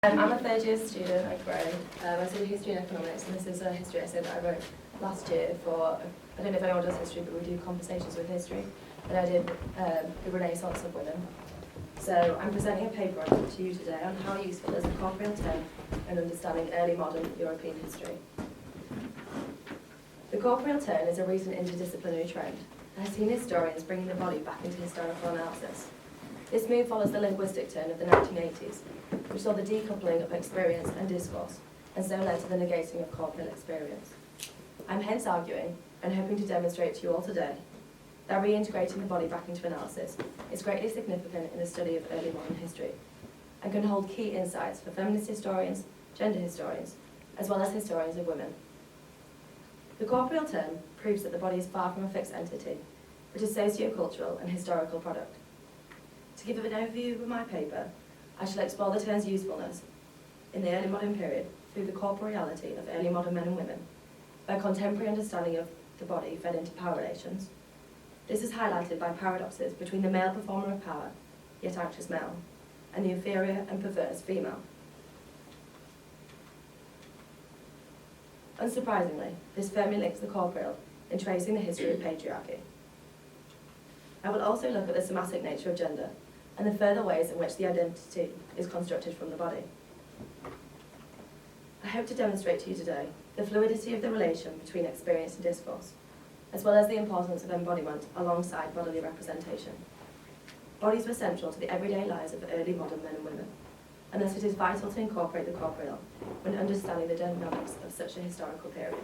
I'm a third year student at Grey. I study history and economics, and this is a history essay that I wrote last year for, I don't know if anyone does history, but we do conversations with history, and I did the Renaissance of women. So I'm presenting a paper to you today on how useful is the corporeal term in understanding early modern European history. The corporeal turn is a recent interdisciplinary trend and has seen historians bringing the body back into historical analysis. This move follows the linguistic turn of the 1980s, which saw the decoupling of experience and discourse, and so led to the negating of corporeal experience. I'm hence arguing, and hoping to demonstrate to you all today, that reintegrating the body back into analysis is greatly significant in the study of early modern history, and can hold key insights for feminist historians, gender historians, as well as historians of women. The corporeal term proves that the body is far from a fixed entity, but a socio-cultural and historical product. To give an overview of my paper, I shall explore the term's usefulness in the early modern period through the corporeality of early modern men and women, by contemporary understanding of the body fed into power relations. This is highlighted by paradoxes between the male performer of power, yet anxious male, and the inferior and perverse female. Unsurprisingly, this firmly links the corporeal in tracing the history of patriarchy. I will also look at the somatic nature of gender and the further ways in which the identity is constructed from the body. I hope to demonstrate to you today the fluidity of the relation between experience and discourse, as well as the importance of embodiment alongside bodily representation. Bodies were central to the everyday lives of early modern men and women, and thus it is vital to incorporate the corporeal when understanding the dynamics of such a historical period.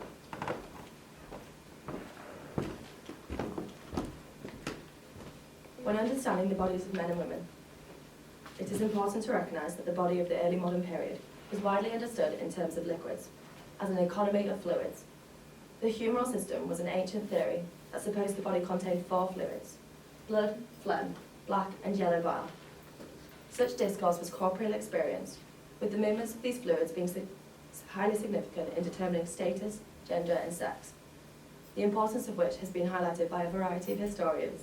When understanding the bodies of men and women, it is important to recognise that the body of the early modern period was widely understood in terms of liquids, as an economy of fluids. The humoral system was an ancient theory that supposed the body contained 4 fluids: blood, phlegm, black and yellow bile. Such discourse was corporeal experience, with the movements of these fluids being highly significant in determining status, gender and sex, the importance of which has been highlighted by a variety of historians.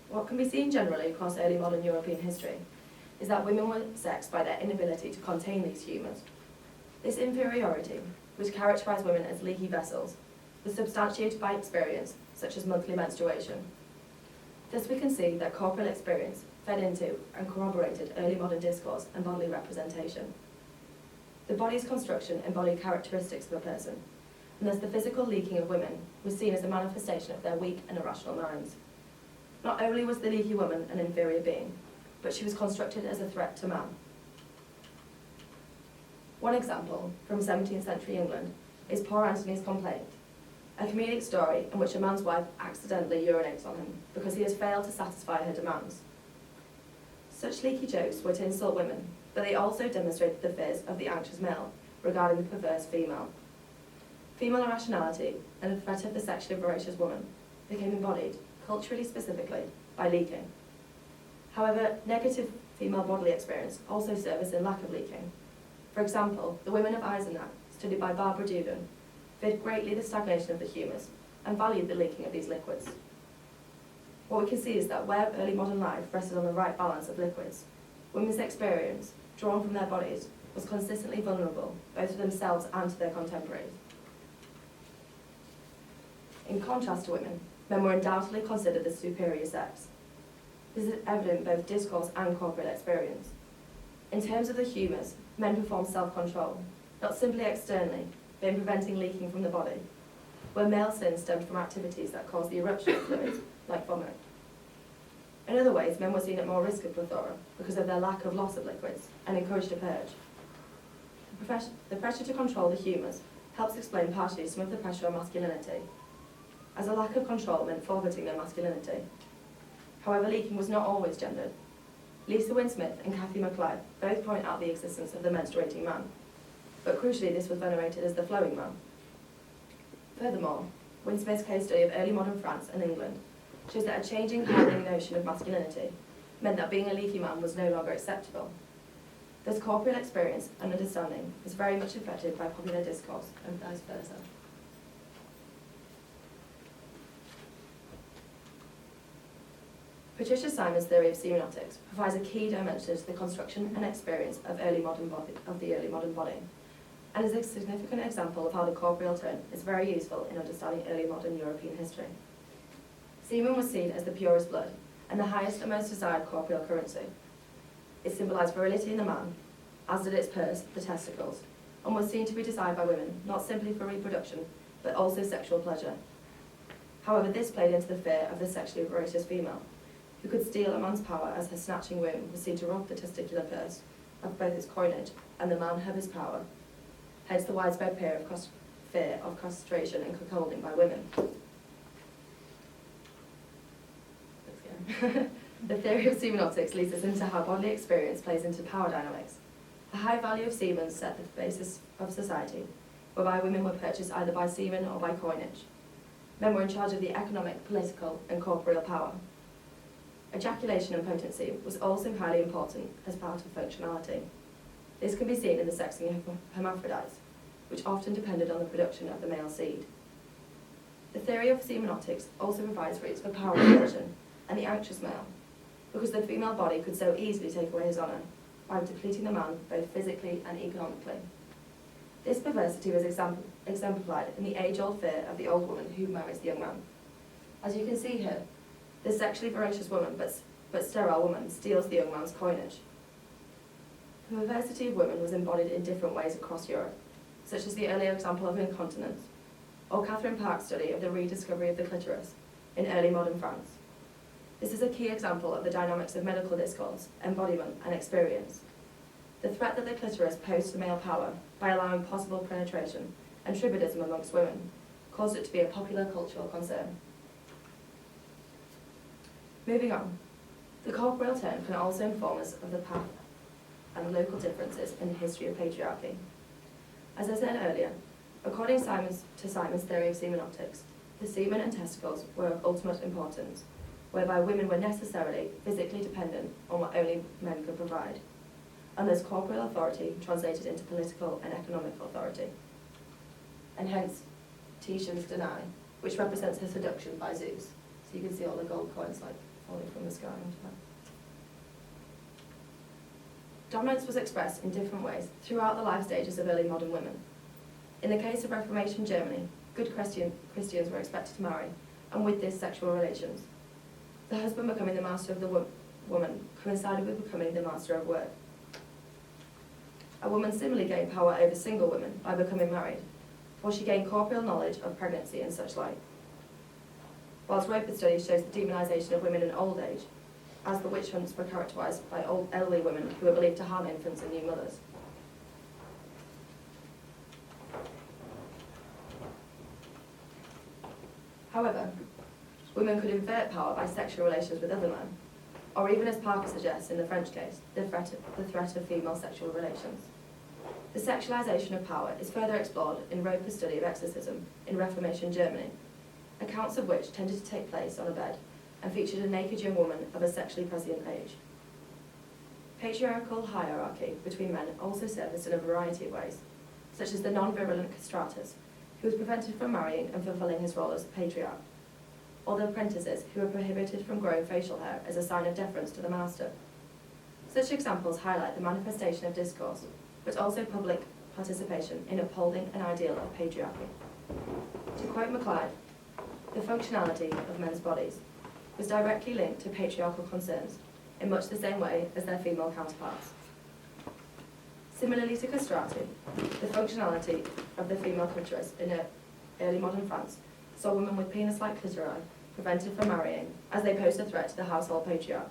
What can be seen generally across early modern European history is that women were sexed by their inability to contain these humours. This inferiority, which characterised women as leaky vessels, was substantiated by experience, such as monthly menstruation. Thus we can see that corporeal experience fed into and corroborated early modern discourse and bodily representation. The body's construction embodied characteristics of a person, and thus the physical leaking of women was seen as a manifestation of their weak and irrational minds. Not only was the leaky woman an inferior being, but she was constructed as a threat to man. One example from 17th century England is Poor Anthony's Complaint, a comedic story in which a man's wife accidentally urinates on him because he has failed to satisfy her demands. Such leaky jokes were to insult women, but they also demonstrated the fears of the anxious male regarding the perverse female. Female irrationality and the threat of the sexually voracious woman became embodied, culturally specifically, by leaking. However, negative female bodily experience also surfaced in lack of leaking. For example, the women of Eisenach, studied by Barbara Duden, feared greatly the stagnation of the humours and valued the leaking of these liquids. What we can see is that where early modern life rested on the right balance of liquids, women's experience, drawn from their bodies, was consistently vulnerable, both to themselves and to their contemporaries. In contrast to women, men were undoubtedly considered the superior sex. This is evident in both discourse and corporeal experience. In terms of the humours, men performed self-control, not simply externally, but in preventing leaking from the body, where male sin stemmed from activities that caused the eruption of fluids, like vomit. In other ways, men were seen at more risk of plethora because of their lack of loss of liquids, and encouraged to purge. The pressure to control the humours helps explain partially some of the pressure on masculinity, as a lack of control meant forfeiting their masculinity. However, leaking was not always gendered. Lisa Wynne-Smith and Cathy McLeod both point out the existence of the menstruating man, but crucially this was venerated as the flowing man. Furthermore, Wynne-Smith's case study of early modern France and England shows that a changing hardening notion of masculinity meant that being a leaky man was no longer acceptable. Thus corporeal experience and understanding is very much affected by popular discourse and vice versa. Patricia Simon's theory of semiotics provides a key dimension to the construction and experience of the early modern body, and is a significant example of how the corporeal term is very useful in understanding early modern European history. Semen was seen as the purest blood and the highest and most desired corporeal currency. It symbolised virility in the man, as did its purse, the testicles, and was seen to be desired by women not simply for reproduction, but also sexual pleasure. However, this played into the fear of the sexually voracious female, who could steal a man's power, as her snatching womb was seen to rob the testicular purse of both its coinage and the man of his power, hence the widespread fear of castration and cuckolding by women. The theory of semiotics leads us into how bodily experience plays into power dynamics. The high value of semen set the basis of society, whereby women were purchased either by semen or by coinage. Men were in charge of the economic, political, and corporeal power. Ejaculation and potency was also highly important as part of functionality. This can be seen in the sexing of hermaphrodites, which often depended on the production of the male seed. The theory of semiotics also provides roots for power relation and the anxious male, because the female body could so easily take away his honour by depleting the man both physically and economically. This perversity was exemplified in the age-old fear of the old woman who marries the young man. As you can see here, the sexually voracious woman, but sterile woman, steals the young man's coinage. The perversity of women was embodied in different ways across Europe, such as the earlier example of incontinence, or Catherine Park's study of the rediscovery of the clitoris in early modern France. This is a key example of the dynamics of medical discourse, embodiment, and experience. The threat that the clitoris posed to male power by allowing possible penetration and tribadism amongst women caused it to be a popular cultural concern. Moving on, the corporeal term can also inform us of the path and local differences in the history of patriarchy. As I said earlier, according to Simon's theory of semiotics, the semen and testicles were of ultimate importance, whereby women were necessarily physically dependent on what only men could provide, and thus corporeal authority translated into political and economic authority. And hence, Titian's Danae, which represents her seduction by Zeus. So you can see all the gold coins like falling from the sky onto that. Dominance was expressed in different ways throughout the life stages of early modern women. In the case of Reformation Germany, good Christians were expected to marry, and with this sexual relations. The husband becoming the master of the woman coincided with becoming the master of work. A woman similarly gained power over single women by becoming married, for she gained corporeal knowledge of pregnancy and such like. Whilst Roper's study shows the demonisation of women in old age, as the witch hunts were characterised by old elderly women who were believed to harm infants and new mothers. However, women could invert power by sexual relations with other men, or even, as Parker suggests in the French case, the threat of female sexual relations. The sexualisation of power is further explored in Roper's study of exorcism in Reformation Germany, accounts of which tended to take place on a bed and featured a naked young woman of a sexually prescient age. Patriarchal hierarchy between men also surfaced in a variety of ways, such as the non-virulent castratus, who was prevented from marrying and fulfilling his role as a patriarch, or the apprentices, who were prohibited from growing facial hair as a sign of deference to the master. Such examples highlight the manifestation of discourse, but also public participation in upholding an ideal of patriarchy. To quote MacLeod, the functionality of men's bodies was directly linked to patriarchal concerns in much the same way as their female counterparts. Similarly to castrati, the functionality of the female clitoris in early modern France saw women with penis-like clitori prevented from marrying, as they posed a threat to the household patriarch.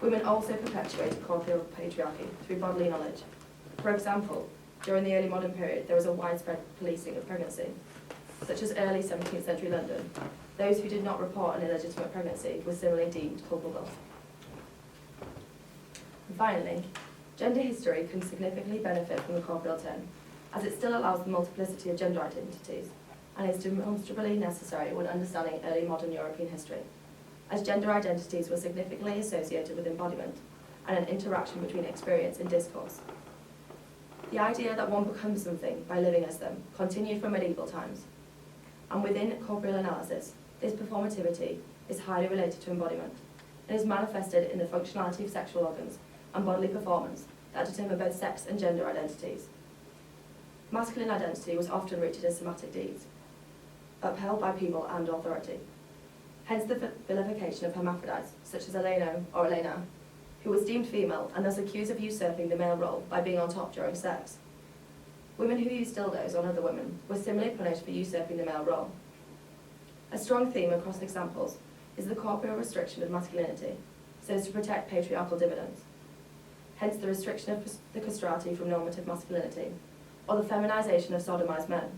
Women also perpetuated corporeal patriarchy through bodily knowledge. For example, during the early modern period, there was a widespread policing of pregnancy, such as early 17th century London. Those who did not report an illegitimate pregnancy were similarly deemed culpable. And finally, gender history can significantly benefit from the corporeal term, as it still allows the multiplicity of gender identities, and is demonstrably necessary when understanding early modern European history, as gender identities were significantly associated with embodiment and an interaction between experience and discourse. The idea that one becomes something by living as them continued from medieval times, and within corporeal analysis, this performativity is highly related to embodiment, and is manifested in the functionality of sexual organs and bodily performance that determine both sex and gender identities. Masculine identity was often rooted in somatic deeds, upheld by people and authority. Hence the vilification of hermaphrodites, such as Eleno or Elena, who was deemed female and thus accused of usurping the male role by being on top during sex. Women who used dildos on other women were similarly punished for usurping the male role. A strong theme across examples is the corporeal restriction of masculinity, so as to protect patriarchal dividends. Hence the restriction of the castrati from normative masculinity, or the feminization of sodomized men,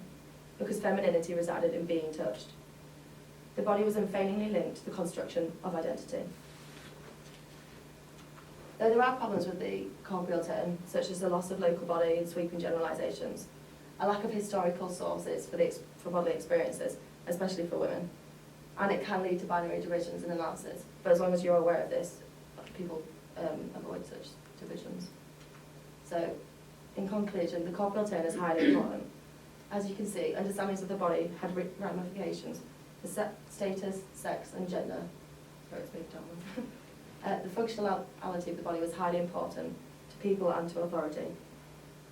because femininity resided in being touched. The body was unfailingly linked to the construction of identity. Though there are problems with the corporeal term, such as the loss of local body and sweeping generalisations, a lack of historical sources for bodily experiences, especially for women, and it can lead to binary divisions and analysis. But as long as you're aware of this, people avoid such divisions. So, in conclusion, the corporeal term is highly important. As you can see, understandings of the body had ramifications for status, sex, and gender. Sorry, it's moved down. The functionality of the body was highly important to people and to authority.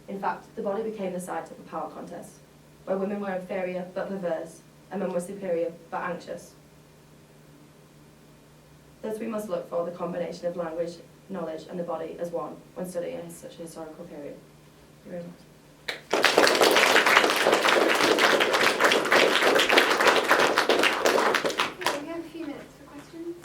In fact, the body became the site of a power contest, where women were inferior but perverse, and men were superior but anxious. Thus we must look for the combination of language, knowledge, and the body as one when studying such a historical period. Thank you very much. We have a few minutes for questions.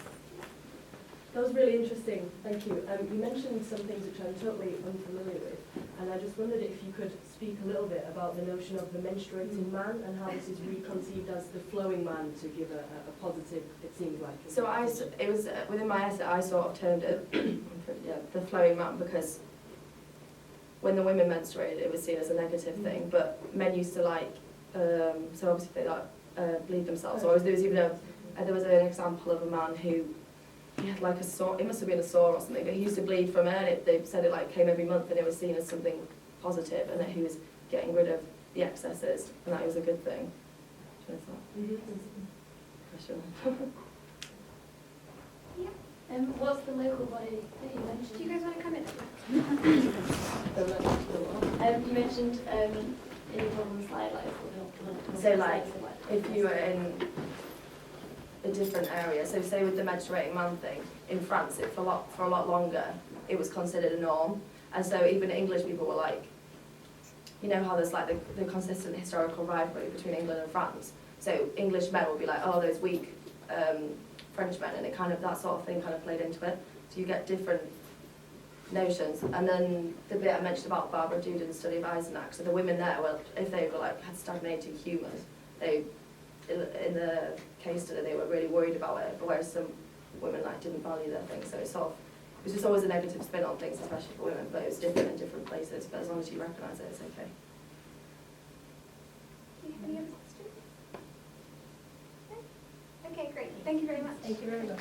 That was really interesting, thank you. You mentioned some things which I'm totally unfamiliar with, and I just wondered if you could speak a little bit about the notion of the menstruating man and how this is reconceived as the flowing man to give a positive, it seems like. So it was within my essay, I sort of termed it the flowing man, because when the women menstruated, it was seen as a negative thing, but men used to so obviously they bleed themselves. Or there was even there was an example of a man who, he had like a sore, it must have been a sore or something, but he used to bleed from it, and they said it like came every month, and it was seen as something positive, and that he was getting rid of the excesses, and that was a good thing. Question. What's the local body that you mentioned? Do you guys want to come in? You mentioned in your problem slide, So like, if you were in a different area, so say with the menstruating man thing, in France, for a lot longer, it was considered a norm, and so even English people were like, you know how there's like the consistent historical rivalry between England and France, so English men will be like, oh, those weak French men, and it kind of, that sort of thing kind of played into it, so you get different notions. And then the bit I mentioned about Barbara Duden's study of Eisenach, so the women there, well, if they were like had stagnating humours, they, in the case study, they were really worried about it, but whereas some women like didn't value their things, so it's sort of, it was just always a negative spin on things, especially for women, but it was different in different places, but as long as you recognise it, it's okay. Do you have any other questions? No? Okay, great. Thank you very much. Thank you very much.